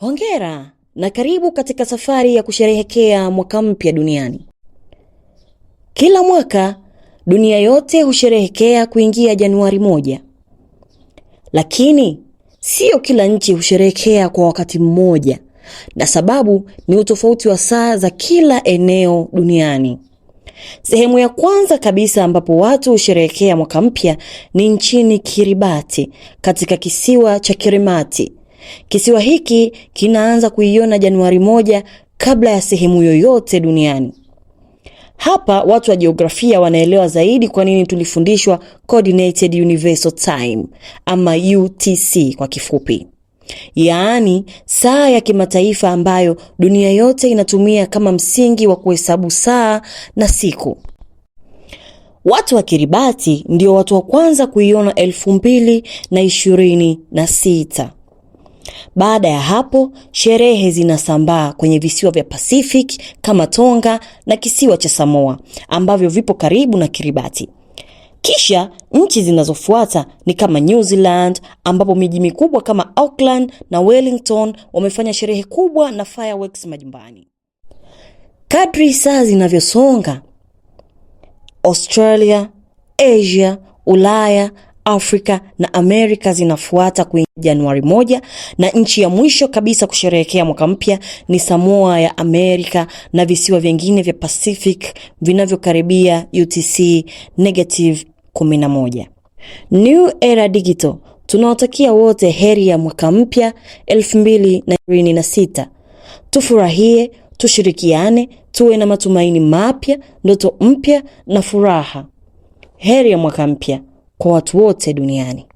Hongera na karibu katika safari ya kusherehekea mwaka mpya duniani. Kila mwaka dunia yote husherehekea kuingia Januari 1. Lakini sio kila nchi husherehekea kwa wakati mmoja, na sababu ni utofauti wa saa za kila eneo duniani. Sehemu ya kwanza kabisa ambapo watu husherehekea mwaka mpya ni nchini Kiribati, katika kisiwa cha Kirimati. Kisiwa hiki kinaanza kuiona Januari 1 kabla ya sehemu yoyote duniani. Hapa watu wa jiografia wanaelewa zaidi kwa nini tulifundishwa Coordinated Universal Time, ama UTC kwa kifupi. Yaani saa ya kimataifa ambayo dunia yote inatumia kama msingi wa kuhesabu saa na siku. Watu wa Kiribati ndio watu wa kwanza kuiona 2026. Baada ya hapo, sherehe zinasambaa kwenye visiwa vya Pacific kama Tonga na kisiwa cha Samoa ambavyo vipo karibu na Kiribati. Kisha nchi zinazofuata ni kama New Zealand, ambapo miji mikubwa kama Auckland na Wellington wamefanya sherehe kubwa na fireworks majumbani. Kadri saa zinavyosonga, Australia, Asia, Ulaya, Afrika na Amerika zinafuata kuingia Januari 1, na nchi ya mwisho kabisa kusherehekea mwaka mpya ni Samoa ya Amerika na visiwa vingine vya Pacific vinavyokaribia UTC -11. New Era Digital tunawatakia wote heri ya mwaka mpya 2026. Tufurahie, tushirikiane, tuwe na matumaini mapya, ndoto mpya na furaha. Heri ya mwaka mpya kwa watu wote duniani.